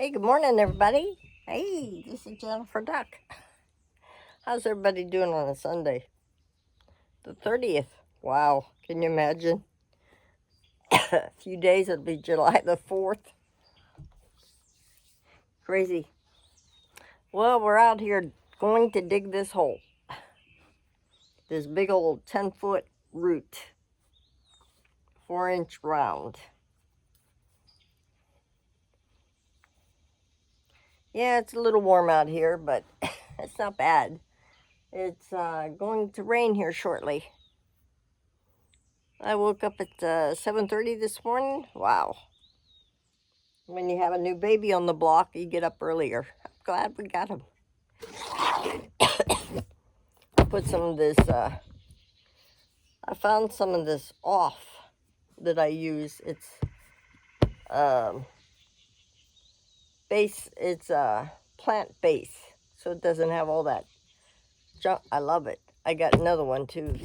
Hey, good morning, everybody. Hey, this is Jennifer Duck. How's everybody doing on a Sunday? The 30th. Wow, can you imagine? A few days, it'll be July the 4th. Crazy. Well, we're out here going to dig this hole. This big old 10-foot root, 4-inch round. Yeah, it's a little warm out here, but it's not bad. It's going to rain here shortly. I woke up at 7:30 this morning. Wow. When you have a new baby on the block, you get up earlier. I'm glad we got him. Put some of this, I found some of this off that I use. It's base, it's plant base, so it doesn't have all that junk. I love it. I got another one too.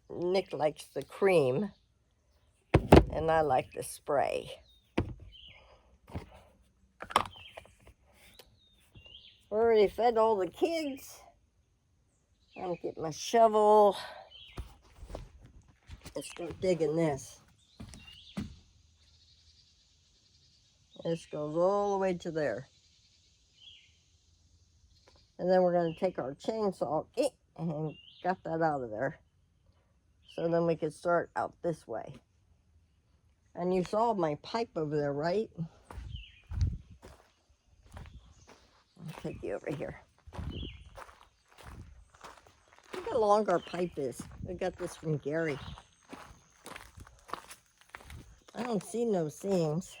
Nick likes the cream, and I like the spray. We already fed all the kids. I'm gonna get my shovel and start digging this. This goes all the way to there. And then we're going to take our chainsaw and got that out of there. So then we can start out this way. And you saw my pipe over there, right? I'll take you over here. Look how long our pipe is. We got this from Gary. I don't see no seams.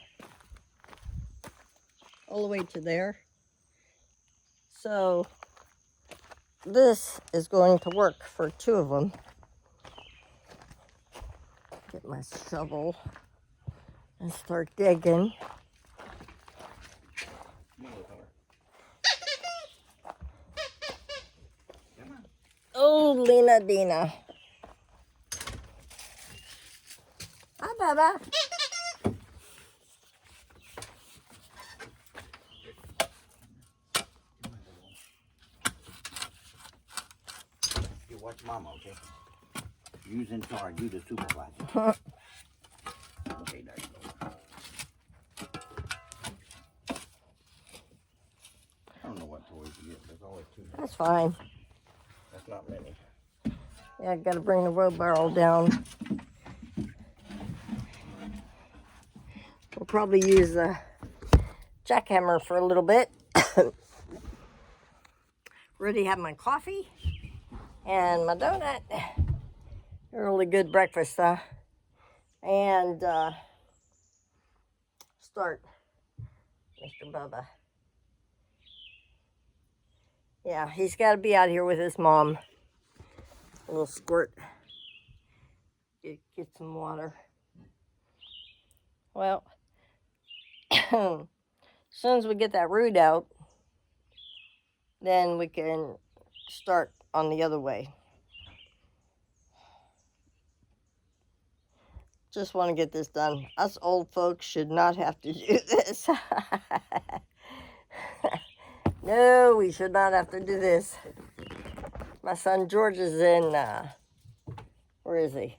All the way to there. So this is going to work for 2 of them. Get my shovel and start digging. Oh, Lena Dina. Hi, Baba. You watch Mama, okay? You's in charge. You the supervisor. Okay, there you go. I don't know what toys you get. There's always 2. That's fine. That's not many. Yeah, I gotta bring the wheelbarrow down. We'll probably use a jackhammer for a little bit. Already have my coffee and my donut. Really good breakfast, huh? And start, Mr. Bubba. Yeah, he's got to be out here with his mom. A little squirt. Get some water. Well, as soon as we get that root out, then we can start on the other way. Just want to get this done. Us old folks should not have to do this. No, we should not have to do this. My son George is in, where is he?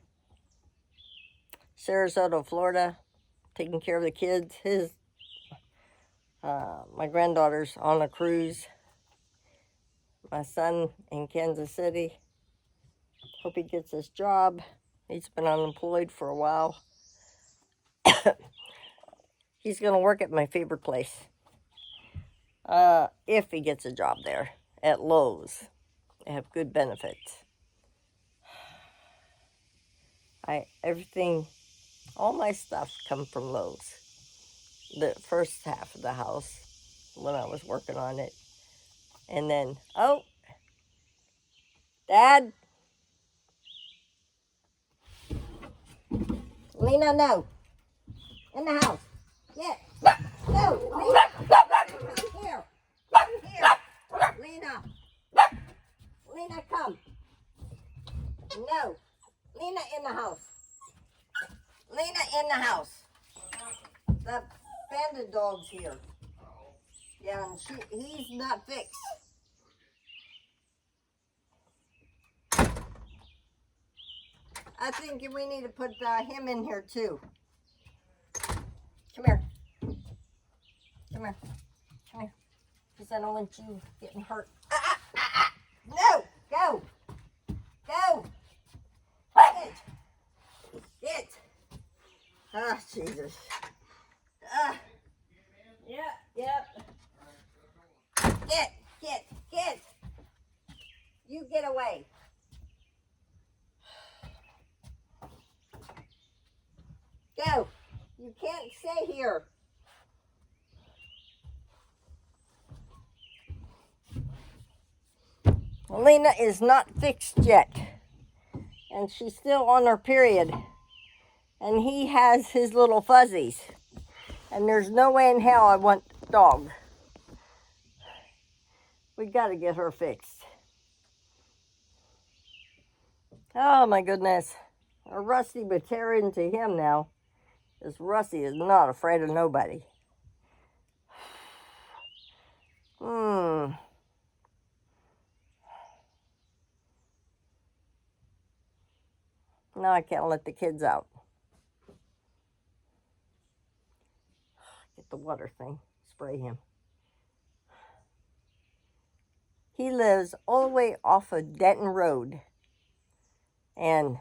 Sarasota, Florida, taking care of the kids. My granddaughter's on a cruise. My son in Kansas City. Hope he gets his job. He's been unemployed for a while. He's going to work at my favorite place. If he gets a job there at Lowe's. They have good benefits. All my stuff come from Lowe's. The first half of the house when I was working on it. And then, oh, Dad. Lena, no. In the house. Yeah. No, Lena. Come here. Come here. Lena. Lena, come. No. Lena in the house. Lena in the house. The bandit dog's here. Yeah, and he's not fixed. I think we need to put him in here too. Come here. Come here. Come here. Because I don't want you getting hurt. No! Go! Go! Get! Get! Ah, Jesus. Yep. Get! You get away. Go! You can't stay here. Lena is not fixed yet. And she's still on her period. And he has his little fuzzies. And there's no way in hell I want dog. We got to get her fixed. Oh my goodness. Rusty would tear into him now. Because Rusty is not afraid of nobody. Now I can't let the kids out. Get the water thing. Spray him. He lives all the way off of Denton Road. And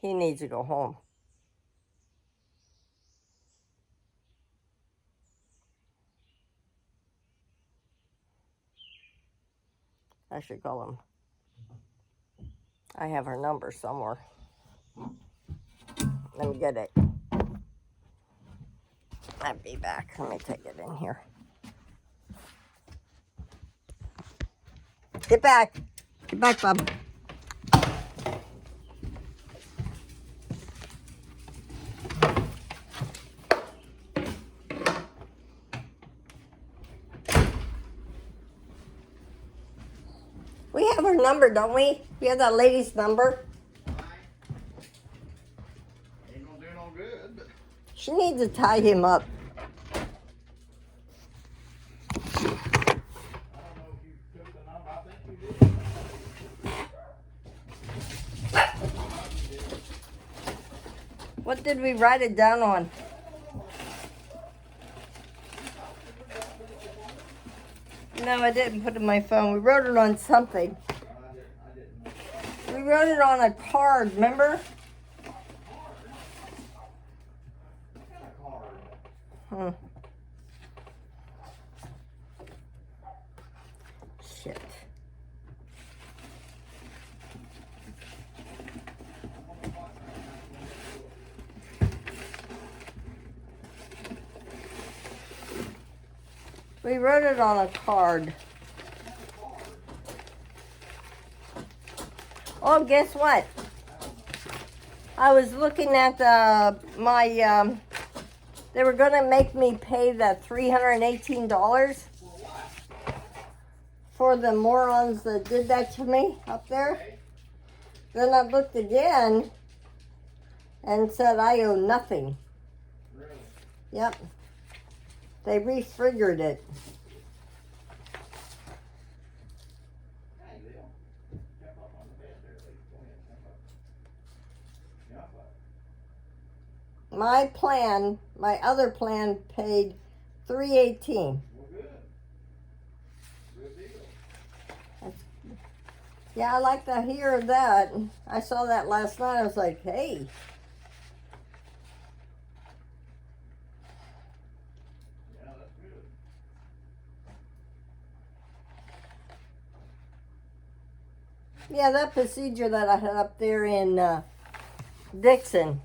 he needs to go home. I should call him. I have her number somewhere. Let me get it. I'll be back. Let me take it in here. Get back. Get back, Bob. We have her number, don't we? We have that lady's number. Ain't gonna do no good, but She needs to tie him up. I don't know if you took the number. I think you did. What did we write it down on? No, I didn't put it in my phone. We wrote it on something. I didn't. We wrote it on a card, remember? Hmm. Shit. We wrote it on a card. Oh, guess what? I was looking at my, they were going to make me pay that $318 for the morons that did that to me up there. Then I looked again and said I owe nothing. Really? Yep. They refigured it. Hey, Lil. Jump up on the bed there, Lee. Go ahead, jump up. Jump up. My plan, my other plan paid $318. Well, good. Good deal. Yeah, I like to hear that. I saw that last night. I was like, hey. Yeah, that's good. Yeah, that procedure that I had up there in Dixon,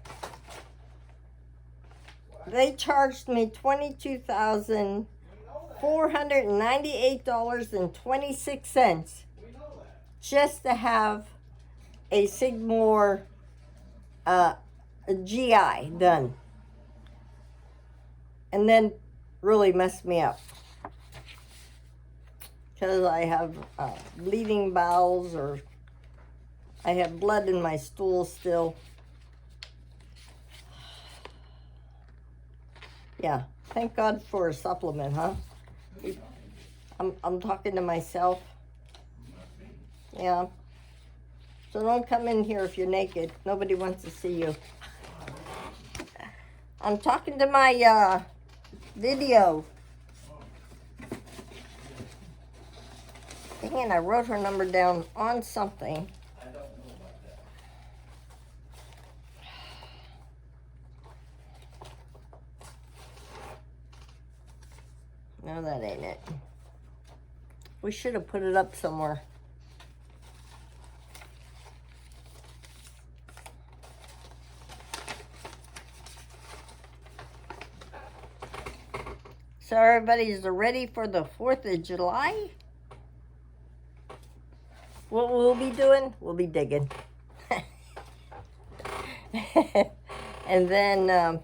they charged me $22,498.26 We know that. just to have a Sigmore a GI done. And then really messed me up. Because I have bleeding bowels, or I have blood in my stool still. Yeah, thank God for a supplement, huh? I'm talking to myself. Yeah. So don't come in here if you're naked. Nobody wants to see you. I'm talking to my video. Dang it, I wrote her number down on something. I don't know about that. No, that ain't it. We should have put it up somewhere. So everybody's ready for the 4th of July? What we'll be doing? We'll be digging. And then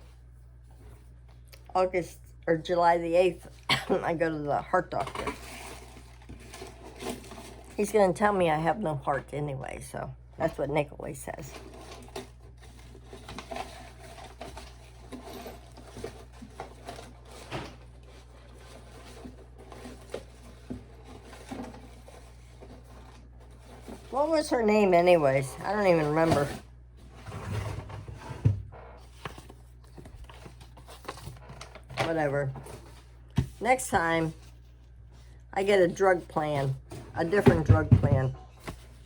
August or July the 8th, I go to the heart doctor. He's going to tell me I have no heart anyway, so that's what Nick always says. What was her name anyways? I don't even remember. Whatever. Next time, I get a drug plan. A different drug plan.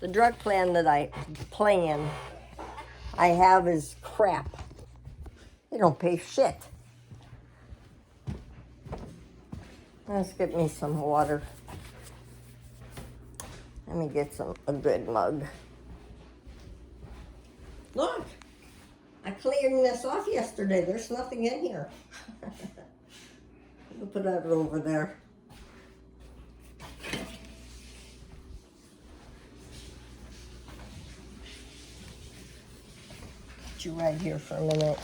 The drug plan that I have is crap. They don't pay shit. Let's get me some water. Let me get a good mug. Look, I cleared this off yesterday. There's nothing in here. We'll put that over there. Put you right here for a minute.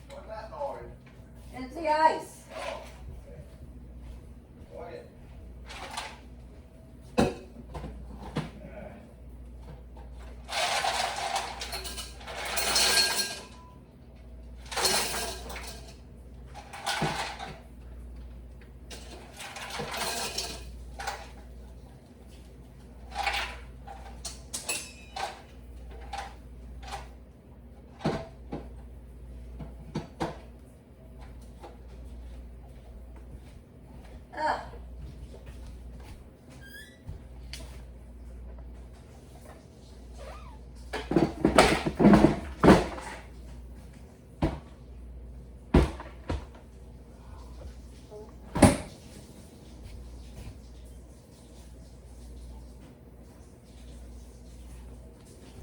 What's that noise? It's the ice. Go ahead. Ah.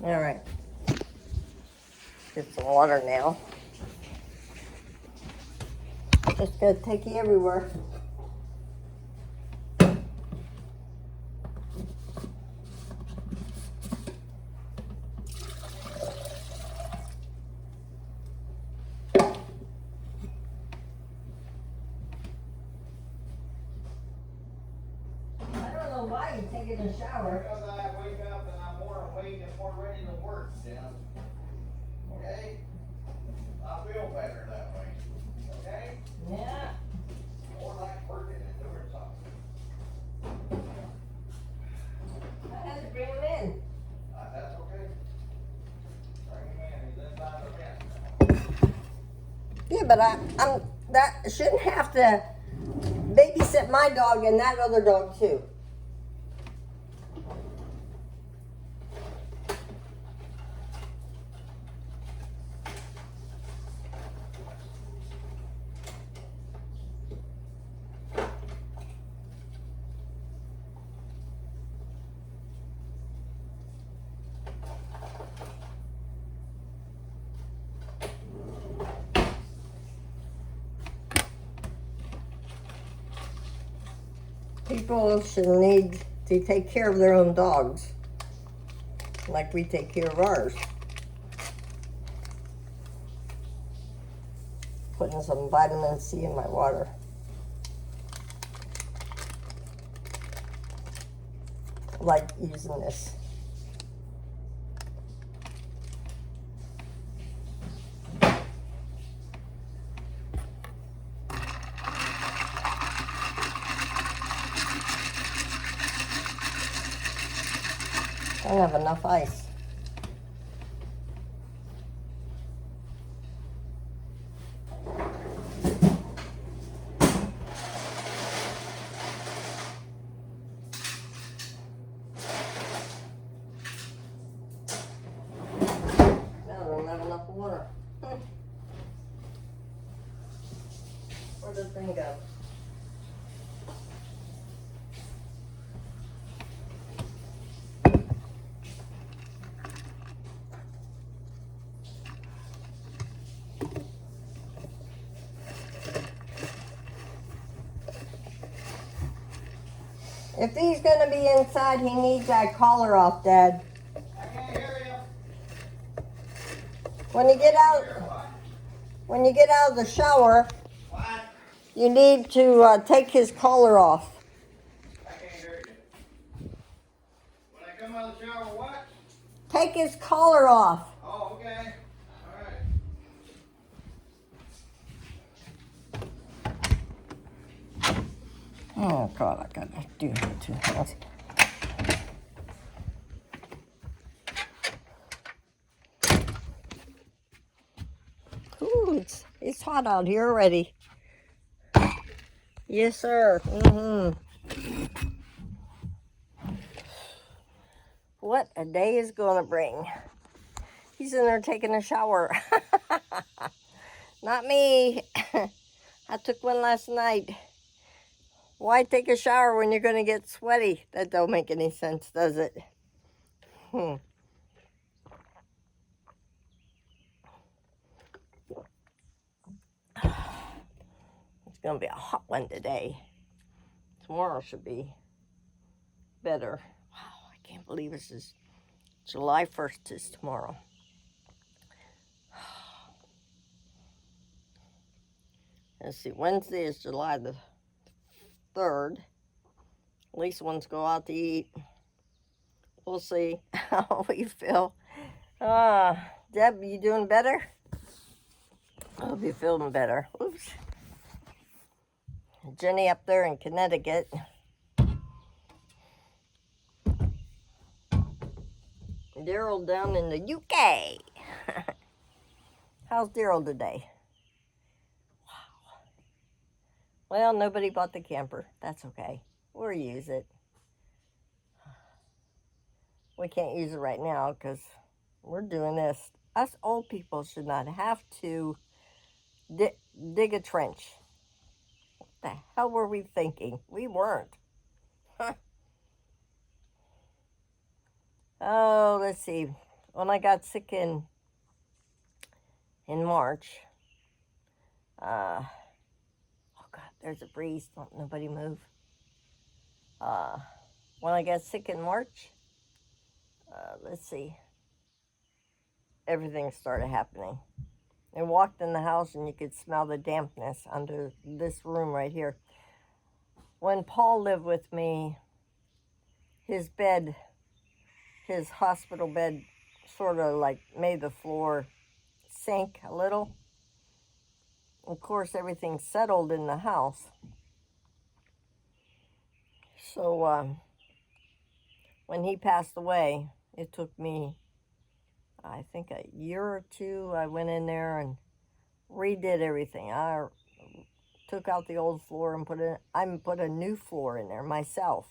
All right. Get some water now. Just gonna take you everywhere. I don't know why you're taking a shower. Because I wake up and I'm more awake and more ready to work, Jen. Okay? I feel better that way. Okay? Yeah. More like working and doing something. I had to bring him in. That's okay. Bring him in, he's inside the fence. Yeah, but I'm that shouldn't have to babysit my dog and that other dog too. People should need to take care of their own dogs, like we take care of ours. Putting some vitamin C in my water. Like using this. I don't have enough ice. I don't have enough water. Where'd the thing go? If he's gonna be inside, he needs that collar off, Dad. I can't hear you. When you get out, when you get out of the shower, What? you need to take his collar off. I can't hear you. When I come out of the shower, what? Take his collar off. Oh, okay. All right. Oh God, I gotta do two hands. Ooh, it's hot out here already. Yes, sir. What a day is gonna bring. He's in there taking a shower. Not me. I took one last night. Why take a shower when you're gonna get sweaty? That don't make any sense, does it? It's gonna be a hot one today. Tomorrow should be better. Wow, I can't believe this is July 1st is tomorrow. Let's see, Wednesday is July the 3rd. At least ones go out to eat. We'll see how we feel. Deb, you doing better? I hope you're feeling better. Oops. Jenny up there in Connecticut. Daryl down in the UK. How's Daryl today? Wow. Well, nobody bought the camper. That's okay. We'll use it. We can't use it right now because we're doing this. Us old people should not have to dig a trench. What the hell were we thinking? We weren't. Oh, let's see. When I got sick in March, oh God, there's a breeze. Don't nobody move. When I got sick in March, let's see. Everything started happening. I walked in the house and you could smell the dampness under this room right here. When Paul lived with me, his bed, his hospital bed, sort of like made the floor sink a little. Of course, everything settled in the house. So when he passed away, it took me, I think, a year or two. I went in there and redid everything. I took out the old floor and put a new floor in there myself.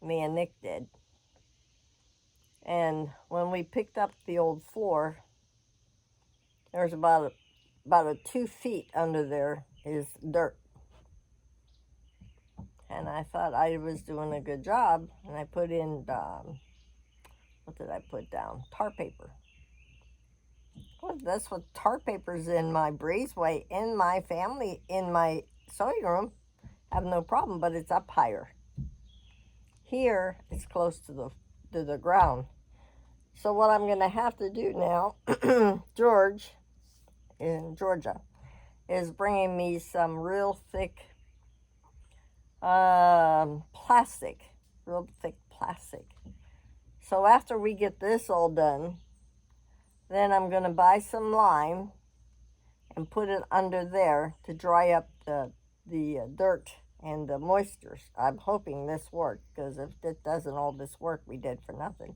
Me and Nick did. And when we picked up the old floor, there's about 2 feet under there is dirt. And I thought I was doing a good job, and I put in, what did I put down? Tar paper. Well, that's what tar paper's in my breezeway, in my family, in my sewing room. I have no problem, but it's up higher. Here, it's close to the ground. So what I'm going to have to do now, George, in Georgia, is bringing me some real thick plastic, real thick plastic. So after we get this all done, then I'm going to buy some lime and put it under there to dry up the dirt and the moisture. I'm hoping this works, because if it doesn't, all this work we did for nothing.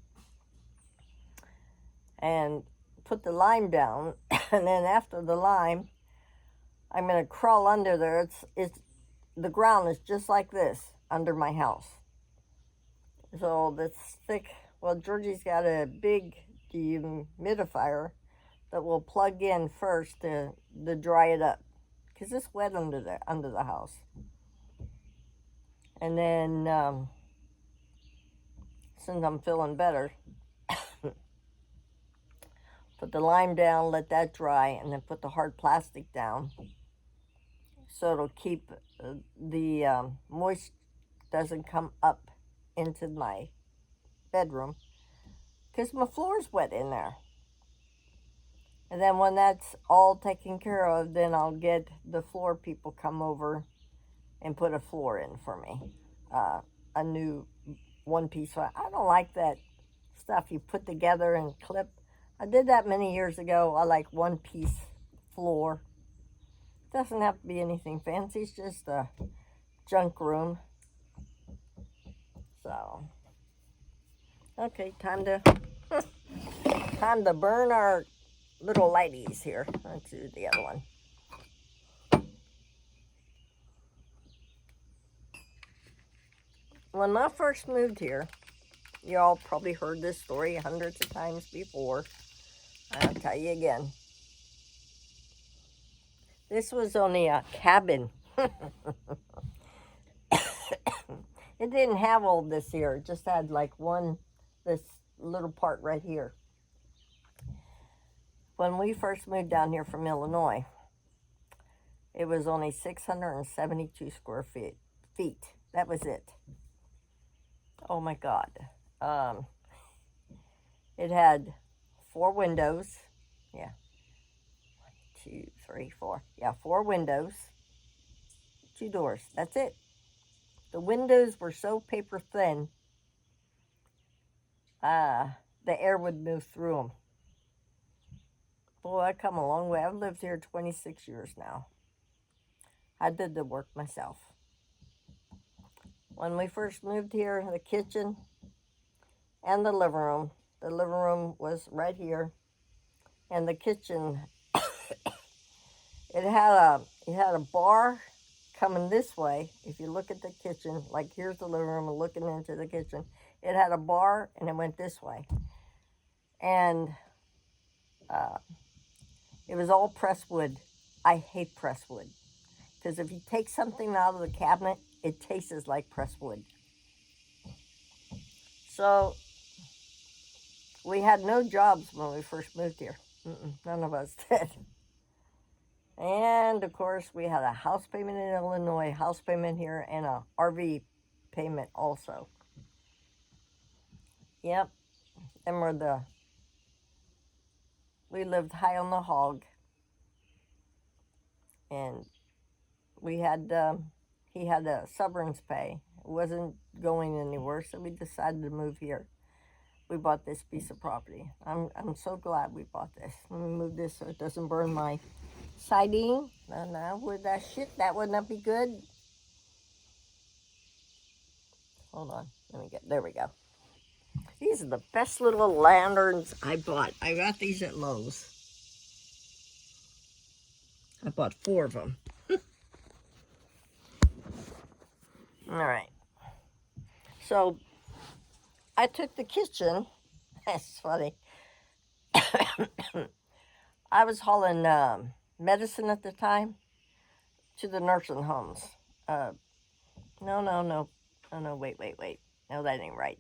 And put the lime down, and then after the lime, I'm going to crawl under there. The ground is just like this under my house. So this thick, well, Georgie's got a big dehumidifier that will plug in first to dry it up, because it's wet under the house. And then, since I'm feeling better, put the lime down, let that dry, and then put the hard plastic down, so it'll keep the moist doesn't come up into my bedroom, because my floor's wet in there. And then when that's all taken care of, then I'll get the floor people come over and put a floor in for me, a new one-piece. I don't like that stuff you put together and clip. I did that many years ago. I like one-piece floor. It doesn't have to be anything fancy. It's just a junk room. So, okay, time to burn our little lighties here. Let's do the other one. When I first moved here, y'all probably heard this story hundreds of times before. I'll tell you again. This was only a cabin. It didn't have all this here. It just had like this little part right here. When we first moved down here from Illinois, it was only 672 square feet. That was it. Oh my God. It had 4 windows. Yeah. 1, 2, 3, 4. Yeah, 4 windows. 2 doors. That's it. The windows were so paper thin, the air would move through them. Boy, I've come a long way. I've lived here 26 years now. I did the work myself. When we first moved here, the kitchen and the living room was right here, and the kitchen, it had a bar coming this way. If you look at the kitchen, like here's the living room and looking into the kitchen, it had a bar and it went this way. And it was all pressed wood. I hate pressed wood, because if you take something out of the cabinet, it tastes like pressed wood. So we had no jobs when we first moved here. None of us did. And of course, we had a house payment in Illinois, house payment here, and a RV payment also. Yep. And we lived high on the hog. And he had a severance pay. It wasn't going anywhere, so we decided to move here. We bought this piece of property. I'm so glad we bought this. Let me move this so it doesn't burn my siding. No, with that shit, that would not be good. Hold on, there we go. These are the best little lanterns I bought. I got these at Lowe's. I bought 4 of them. All right. So I took the kitchen. That's funny. I was hauling medicine at the time to the nursing homes. No, wait. No, that ain't right.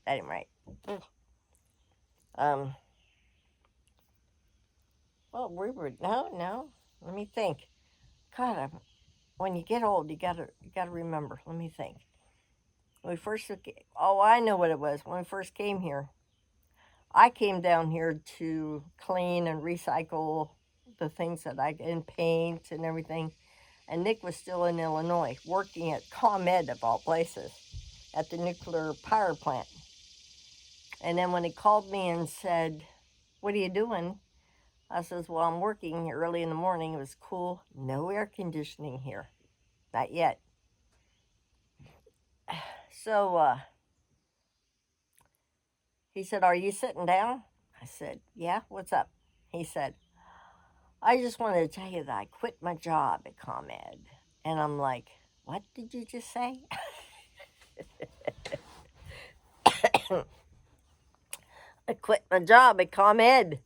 Um, well, no. Let me think. God, when you get old, you gotta remember. Let me think. When we first, I know what it was. When we first came here, I came down here to clean and recycle the things that and paint and everything. And Nick was still in Illinois, working at ComEd of all places, at the nuclear power plant. And then when he called me and said, "What are you doing?" I says, "Well, I'm working early in the morning. It was cool. No air conditioning here. Not yet." So he said, "Are you sitting down?" I said, "Yeah, what's up?" He said, "I just wanted to tell you that I quit my job at ComEd." And I'm like, "What did you just say?" I quit my job at ComEd.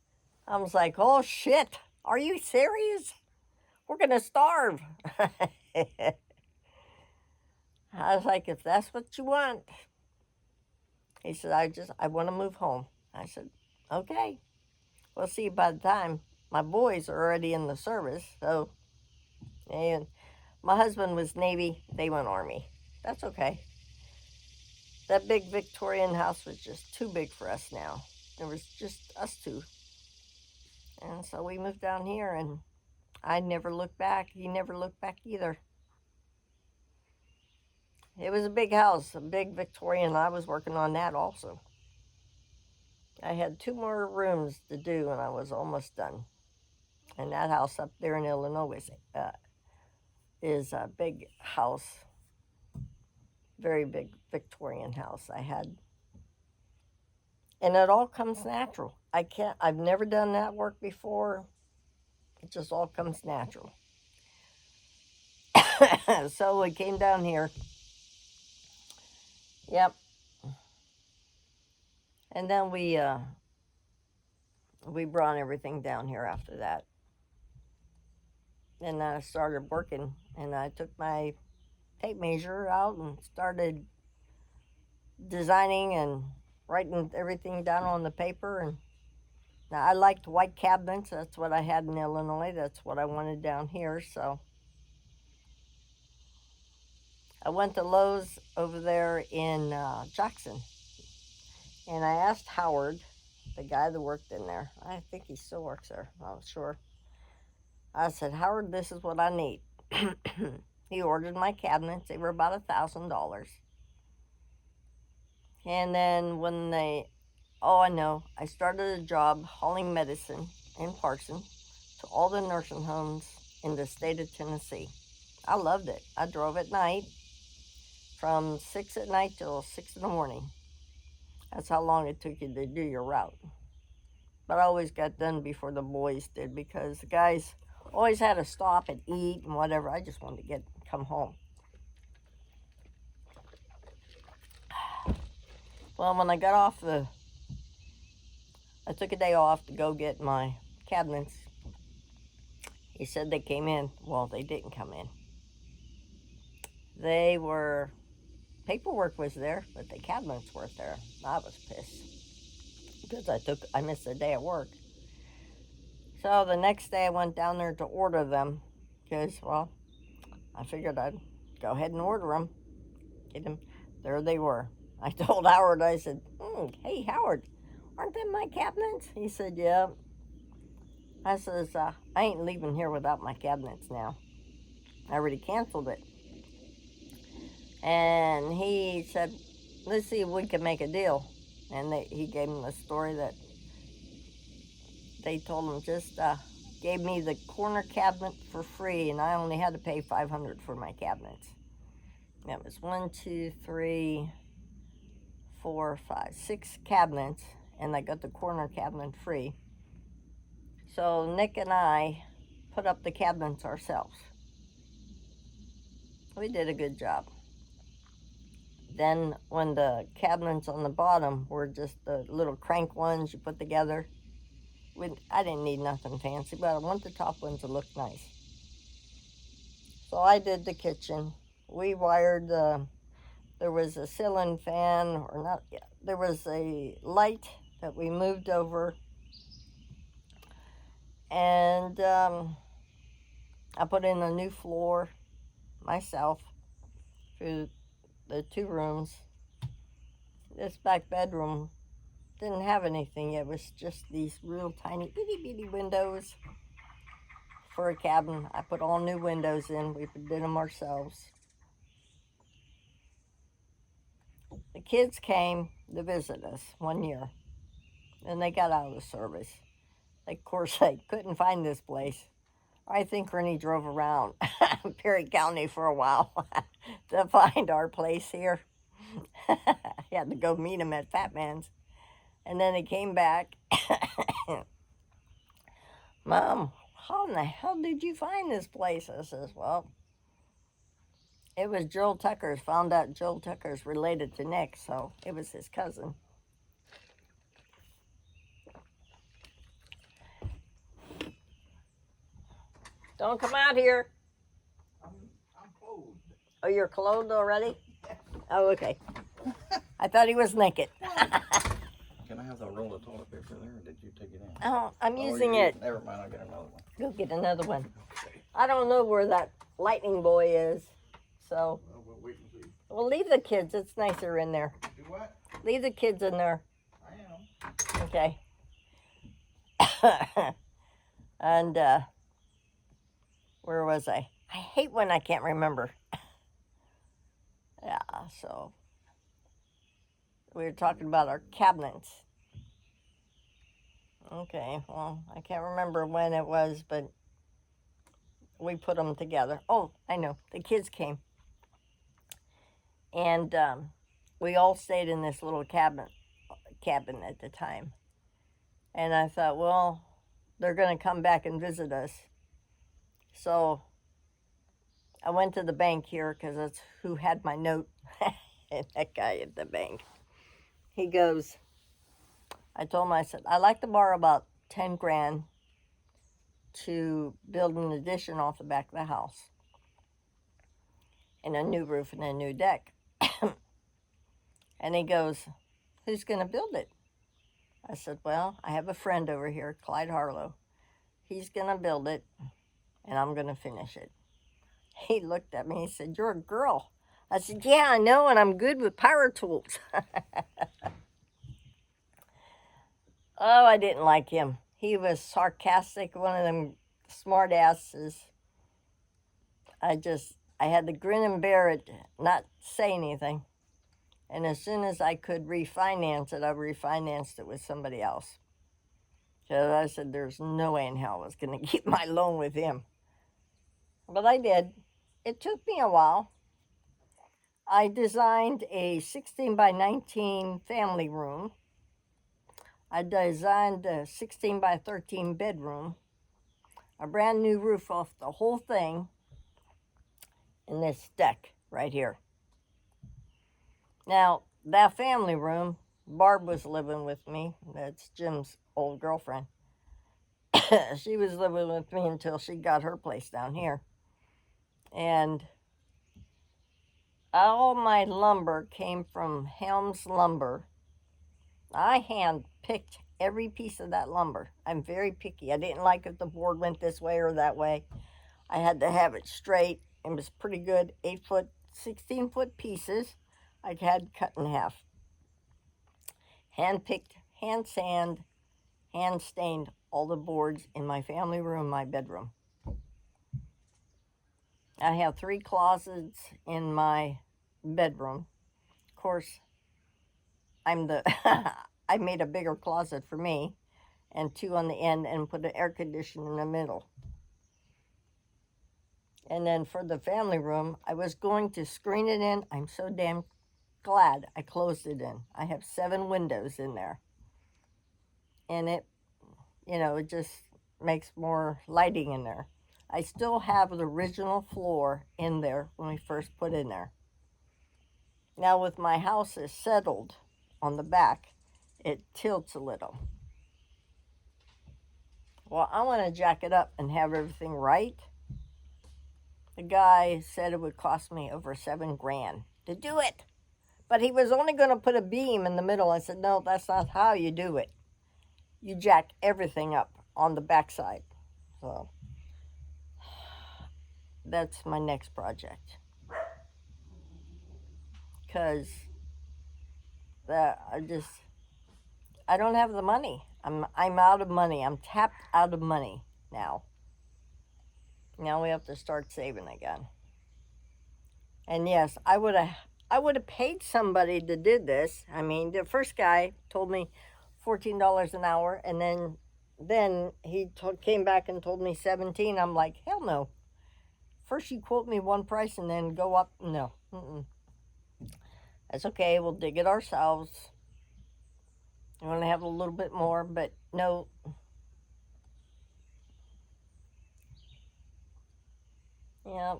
I was like, "Oh shit, are you serious? We're gonna starve." I was like, "If that's what you want." He said, I want to move home." I said, "Okay." Well, see, by the time my boys are already in the service, so, and my husband was Navy, they went Army. That's okay. That big Victorian house was just too big for us now. There was just us two. And so we moved down here, and I never looked back. He never looked back either. It was a big house, a big Victorian. I was working on that also. I had 2 more rooms to do, and I was almost done. And that house up there in Illinois is a big house, very big Victorian house I had. And it all comes natural. I've never done that work before. It just all comes natural. So we came down here. Yep. And then we brought everything down here after that. And I started working, and I took my tape measure out and started designing and writing everything down on the paper. And now I liked white cabinets. That's what I had in Illinois. That's what I wanted down here. So I went to Lowe's over there in Jackson, and I asked Howard, the guy that worked in there. I think he still works there. I'm not sure. I said, "Howard, this is what I need." He ordered my cabinets. They were about $1,000. And then when I know, I started a job hauling medicine in Parson to all the nursing homes in the state of Tennessee. I loved it. I drove at night from 6 at night till 6 in the morning. That's how long it took you to do your route. But I always got done before the boys did, because the guys always had to stop and eat and whatever. I just wanted to come home. Well, when I got off I took a day off to go get my cabinets. He said they came in. Well, they didn't come in. Paperwork was there, but the cabinets weren't there. I was pissed because I missed a day at work. So the next day I went down there to order them because, well, I figured I'd go ahead and order them. Get them. There they were. I told Howard, I said, "Hey, Howard, aren't them my cabinets?" He said, "Yeah." I says, "I ain't leaving here without my cabinets now. I already canceled it." And he said, "Let's see if we can make a deal." And he gave him the story that they told him just gave me the corner cabinet for free, and I only had to pay $500 for my cabinets. That was 1, 2, 3, 4, 5, 6 cabinets, and I got the corner cabinet free. So Nick and I put up the cabinets ourselves. We did a good job. Then when the cabinets on the bottom were just the little crank ones you put together, I didn't need nothing fancy, but I want the top ones to look nice. So I did the kitchen. We wired there was a ceiling fan, or not, yeah, there was a light that we moved over. And I put in a new floor myself for the 2 rooms. This back bedroom didn't have anything. It was just these real tiny itty bitty windows for a cabin. I put all new windows in. We did them ourselves. The kids came to visit us one year, and they got out of the service. Of course, they couldn't find this place. I think Rennie drove around Perry County for a while to find our place here. He had to go meet him at Fat Man's. And then he came back. Mom, how in the hell did you find this place? I says, well, it was Joel Tucker's. Found out Joel Tucker's related to Nick, so it was his cousin. Don't come out here. I'm clothed. Oh, you're clothed already? Oh, okay. I thought he was naked. Can I have the roll of toilet paper there, or did you take it in? Oh, I'm Oh, using you- it. Never mind, I'll get another one. Go get another one. Okay. I don't know where that lightning boy is, so Well, we'll wait and see. we'll leave the kids. It's nicer in there. Do what? Leave the kids in there. I am. Okay. And where was I? I hate when I can't remember. Yeah, so we were talking about our cabinets. Okay, well, I can't remember when it was, but we put them together. Oh, I know. The kids came. And we all stayed in this little cabin at the time. And I thought, well, they're going to come back and visit us. So I went to the bank here because that's who had my note. And that guy at the bank. He goes, I told him, I said, I'd like to borrow about 10 grand to build an addition off the back of the house. And a new roof and a new deck. And he goes, who's going to build it? I said, well, I have a friend over here, Clyde Harlow. He's going to build it, and I'm going to finish it. He looked at me and said, you're a girl. I said, yeah, I know, and I'm good with power tools. Oh, I didn't like him. He was sarcastic, one of them smart asses. I had to grin and bear it, not say anything. And as soon as I could refinance it, I refinanced it with somebody else. So I said, there's no way in hell I was going to keep my loan with him. But I did. It took me a while. I designed a 16 by 19 family room. I designed a 16 by 13 bedroom. A brand new roof off the whole thing. And this deck right here. Now, that family room, Barb was living with me. That's Jim's old girlfriend. She was living with me until she got her place down here. And all my lumber came from Helms Lumber. I hand-picked every piece of that lumber. I'm very picky. I didn't like if the board went this way or that way. I had to have it straight. It was pretty good. 8-foot, 16-foot pieces. I had cut in half. Hand-picked, hand-sand, hand-stained all the boards in my family room, my bedroom. I have 3 closets in my bedroom. Of course, I made a bigger closet for me and 2 on the end and put an air conditioner in the middle. And then for the family room, I was going to screen it in. I'm so damn glad I closed it in. I have 7 windows in there. And it, it just makes more lighting in there. I still have the original floor in there when we first put in there. Now with my house is settled on the back, it tilts a little. Well, I want to jack it up and have everything right. The guy said it would cost me over $7,000 to do it. But he was only going to put a beam in the middle. I said, no, that's not how you do it. You jack everything up on the backside. So that's my next project. Because I don't have the money. I'm out of money. I'm tapped out of money now. Now we have to start saving again. And yes, I would have paid somebody to do this. I mean, the first guy told me $14 an hour, and then he came back and told me 17. I'm like, hell no. First you quote me one price and then go up. No. That's okay. We'll dig it ourselves. I want to have a little bit more, but no. Yeah.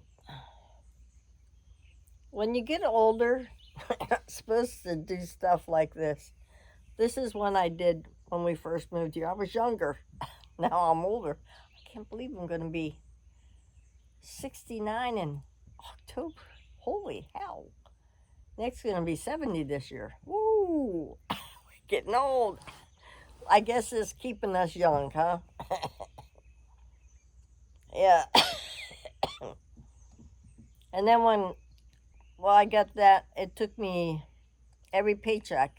When you get older, you're not supposed to do stuff like this. This is one I did when we first moved here. I was younger. Now I'm older. I can't believe I'm going to be 69 in October. Holy hell. Next going to be 70 this year. Woo! We're getting old. I guess it's keeping us young, huh? Yeah. And then I got that, it took me, every paycheck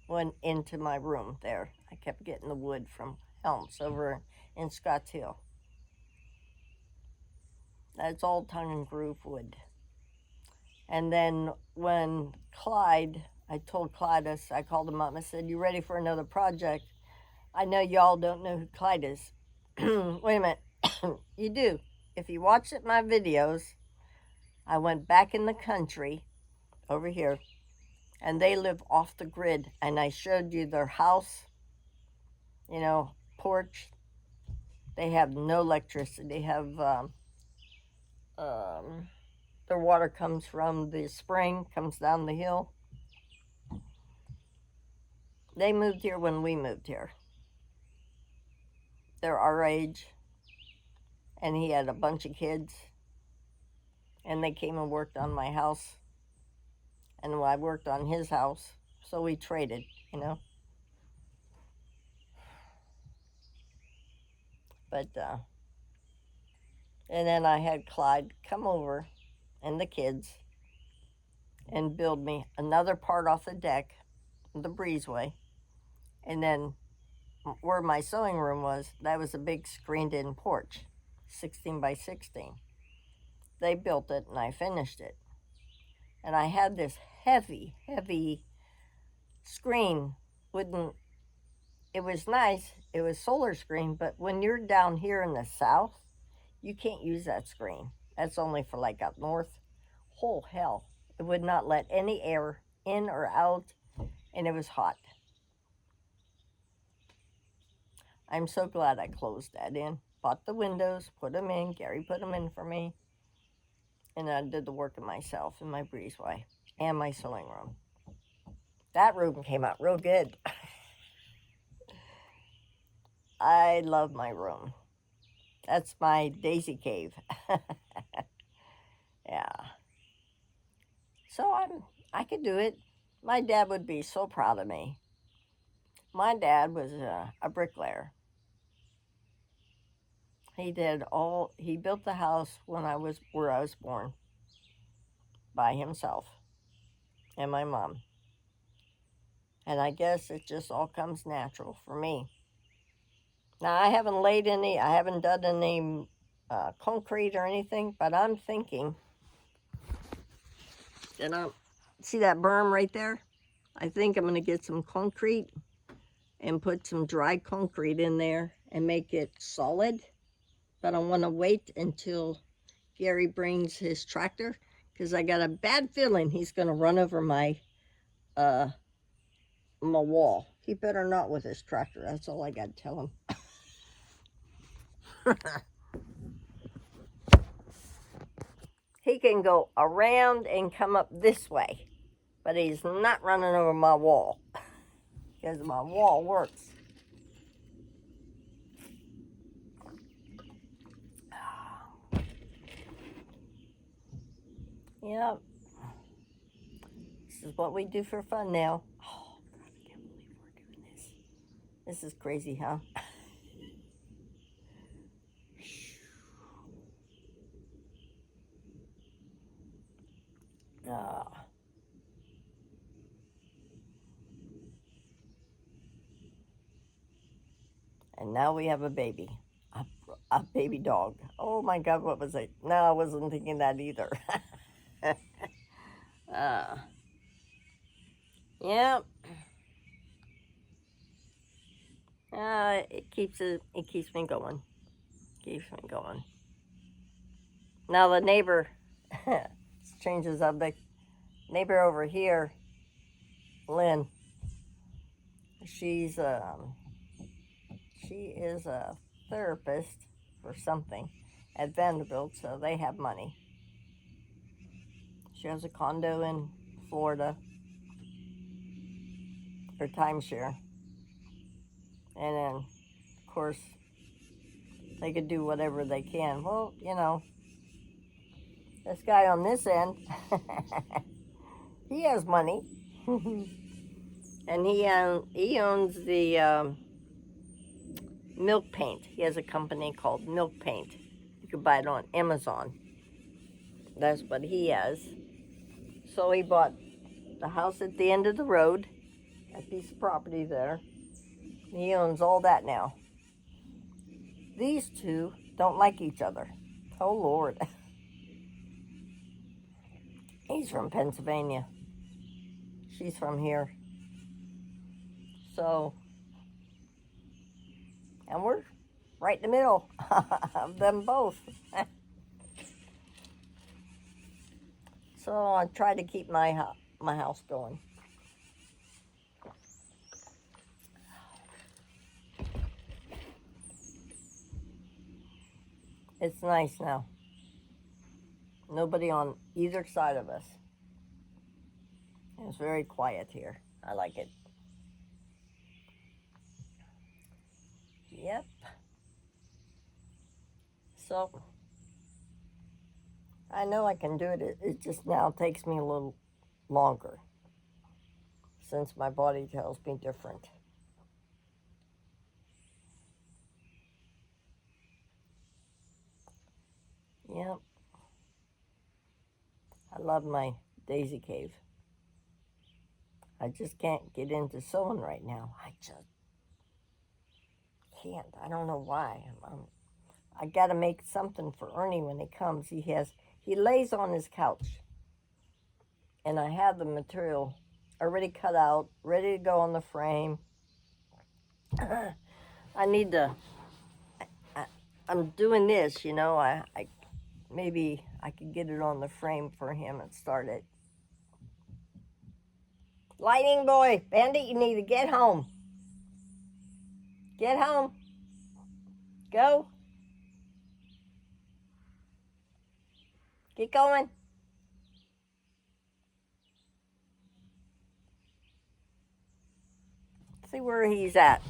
went into my room there. I kept getting the wood from Helms over in Scotts Hill. That's all tongue and groove wood. And then when I told Clyde, I called him up and I said, you ready for another project? I know y'all don't know who Clyde is. Wait a minute. You do. If you watched my videos, I went back in the country over here, and they live off the grid, and I showed you their house, porch. They have no electricity. They have their water comes from the spring, comes down the hill. They moved here when we moved here. They're our age, and he had a bunch of kids, and they came and worked on my house, and I worked on his house, so we traded, But, and then I had Clyde come over and the kids and build me another part off the deck, the breezeway. And then where my sewing room was, that was a big screened in porch, 16 by 16. They built it and I finished it. And I had this heavy screen. It was nice. It was solar screen, but when you're down here in the south, you can't use that screen. That's only for like up north. Oh hell, it would not let any air in or out, and it was hot. I'm so glad I closed that in. Bought the windows, put them in. Gary put them in for me. And I did the work myself in my breezeway and my sewing room. That room came out real good. I love my room. That's my daisy cave. Yeah. So I could do it. My dad would be so proud of me. My dad was a bricklayer. He built the house where I was born by himself and my mom. And I guess it just all comes natural for me. Now, I haven't done any concrete or anything, but I'm thinking, see that berm right there? I think I'm going to get some concrete and put some dry concrete in there and make it solid. But I want to wait until Gary brings his tractor, because I got a bad feeling he's going to run over my wall. He better not with his tractor. That's all I got to tell him. he can go around and come up this way, but he's not running over my wall because my wall works. Yep. This is what we do for fun now. Oh, God, I can't believe we're doing this. This is crazy, huh? Ah. And now we have a baby. A baby dog. Oh my God, what was it? No, I wasn't thinking that either. Yep. It keeps me going. Keeps me going. Now the neighbor changes up. The neighbor over here, Lynn. She is a therapist for something at Vanderbilt, so they have money. She has a condo in Florida, or timeshare, and then of course they could do whatever they can. Well, you know, this guy on this end, he has money, and he owns the milk paint. He has a company called Milk Paint. You can buy it on Amazon. That's what he has. So he bought the house at the end of the road, a piece of property there. He owns all that now. These two don't like each other. Oh, Lord. He's from Pennsylvania. She's from here. So, and we're right in the middle of them both. So I try to keep my house going. It's nice now. Nobody on either side of us. It's very quiet here. I like it. Yep. So, I know I can do it. It just now takes me a little longer since my body tells me different. Yep. I love my daisy cave. I just can't get into sewing right now. I just can't. I don't know why. I got to make something for Ernie when he comes. He lays on his couch, and I have the material already cut out, ready to go on the frame. I need to. I'm doing this, you know. I maybe I could get it on the frame for him and start it. Lightning boy, Bandit, you need to get home. Get home. Go. Get going. See where he's at.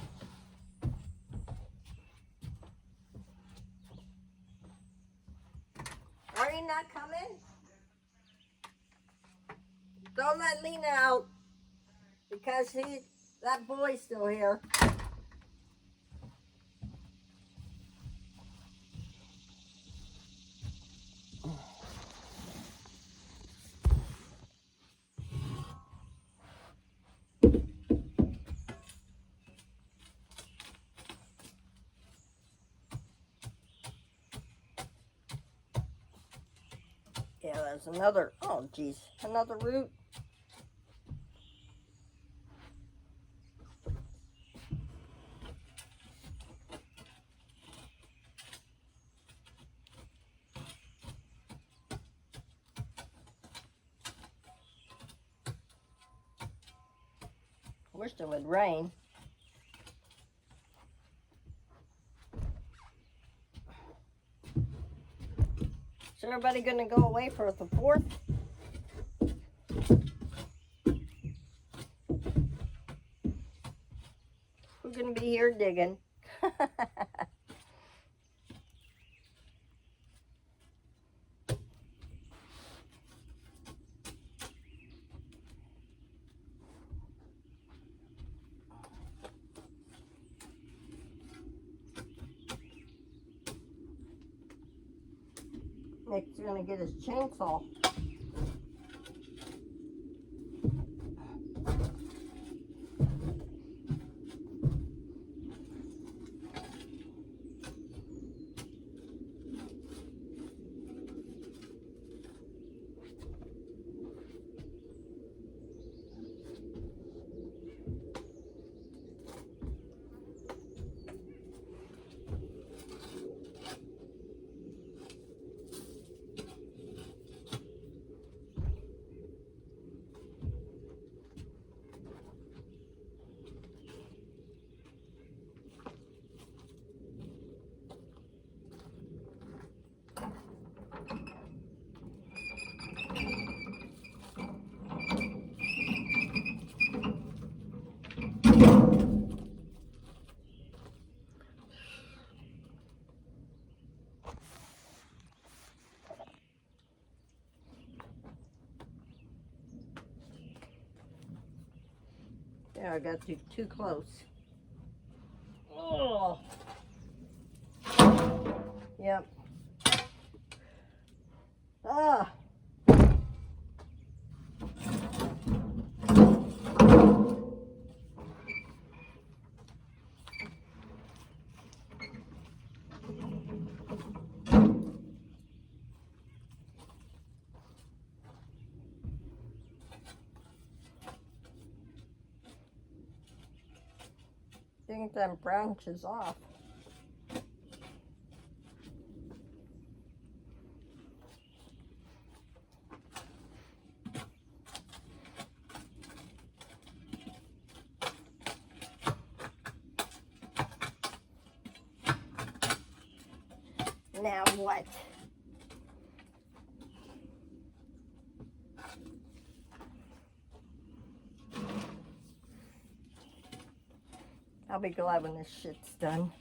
Are you not coming? Don't let Lena out because that boy's still here. Yeah, there's another, oh geez, another root. Wish it would rain. Is everybody gonna go away for the 4th? We're gonna be here digging. Nick's gonna get his chainsaw. Yeah, I got too close. Oh. Yep. Ah. Getting them branches off. Now what? I'll be glad when this shit's done.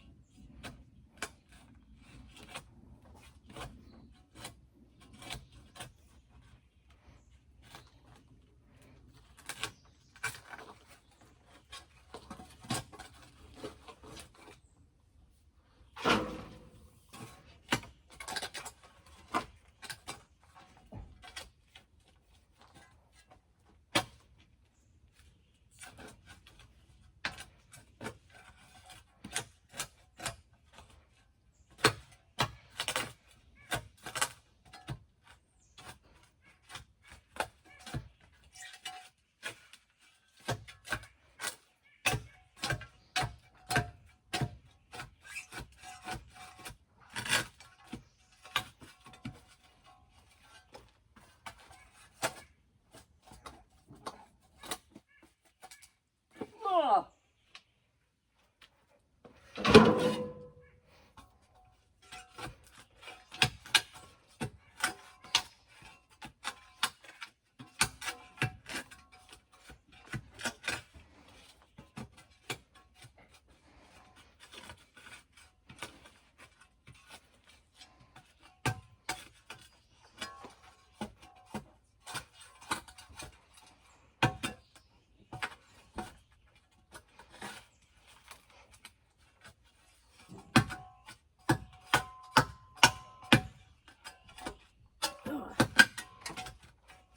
Oh.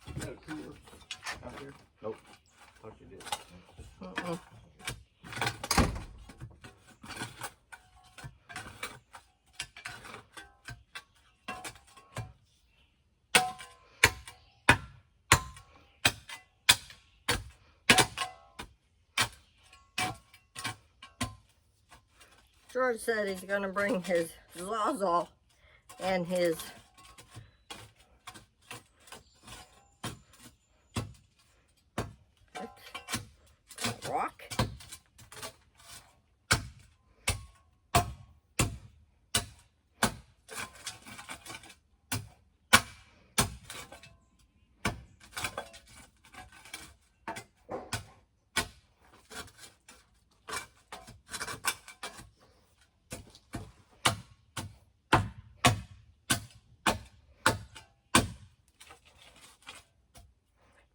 You got a cooler out there? Nope. Thought you did. Mm-mm. George said he's going to bring his Sawzall and his rock.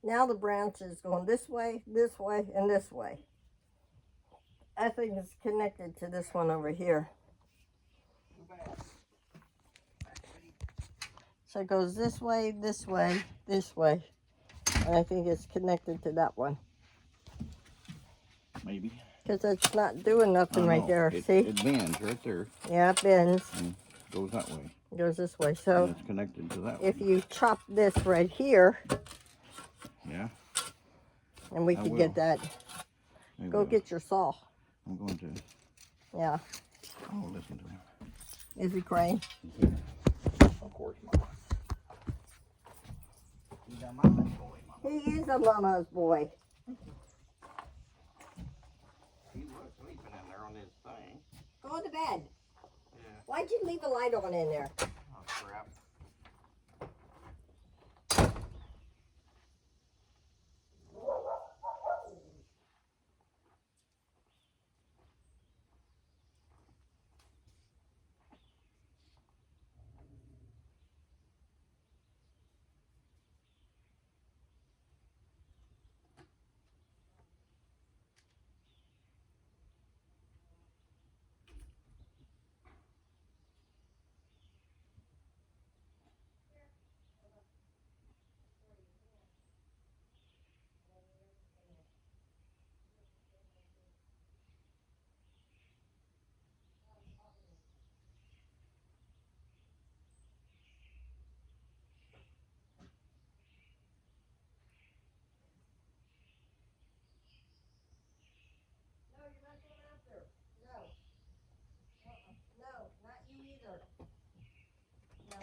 Now the branch is going this way, and this way. I think it's connected to this one over here. So it goes this way, this way, this way. And I think it's connected to that one. Maybe. Because it's not doing nothing right there. See? It bends right there. Yeah, it bends. And goes that way. It goes this way. So and it's connected to that if one. you chop this right here, yeah, and we could get that. Go get your saw. I'm going to. Yeah. Oh, listen to him. Is he crying? Of course, Mama. He's a mama's boy, Mama. He is a mama's boy. He was sleeping in there on his thing. Go to bed. Yeah. Why'd you leave a light on in there? Oh, crap. No, not you either. No.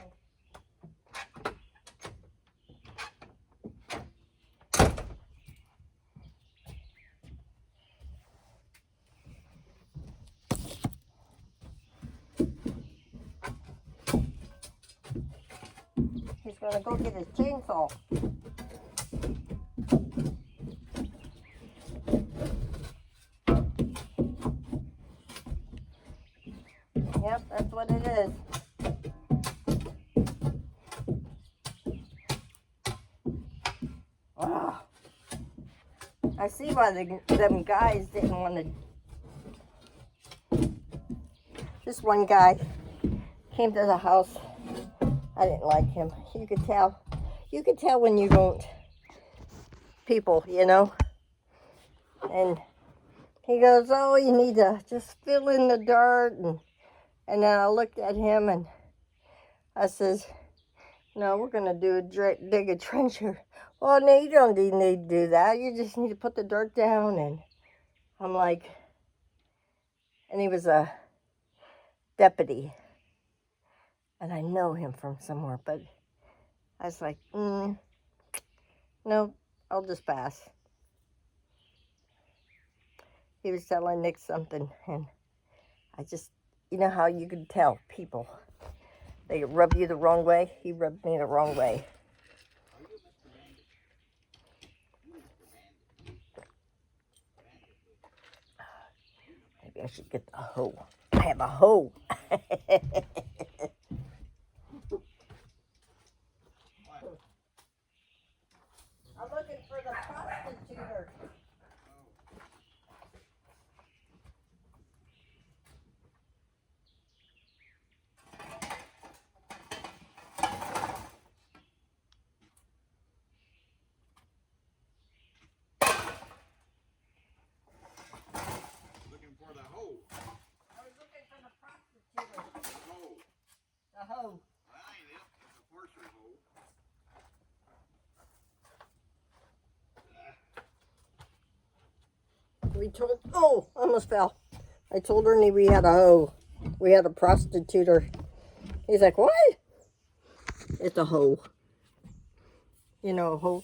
He's gonna go get his chainsaw. Yep, that's what it is. Ugh. I see why them guys didn't want to. This one guy came to the house. I didn't like him. You could tell. You could tell when you don't people, you know. And he goes, "Oh, you need to just fill in the dirt." And then I looked at him and I says, "No, we're gonna dig a trench here." "Well, no, you don't need to do that. You just need to put the dirt down." And I'm like, and he was a deputy, and I know him from somewhere, but I was like, no, I'll just pass. He was telling Nick something, and I just, you know how you can tell people, they rub you the wrong way? He rubbed me the wrong way. Maybe I should get the hoe. I have a hoe. I'm looking for the prostitute. Looking for the hoe. I was looking for the prostitute. The hoe. The hoe. That ain't it. It's a parser hoe. We told, oh, I almost fell. I told Ernie we had a hoe. We had a prostitute. He's like, what? It's a hoe. You know, a hoe.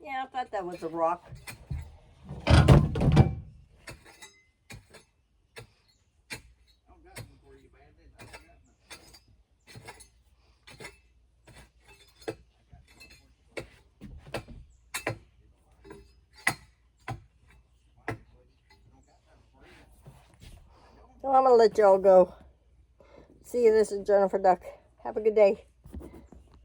Yeah, I thought that was a rock. Well, I'm going to let y'all go. See you. This is Jennifer Duck. Have a good day.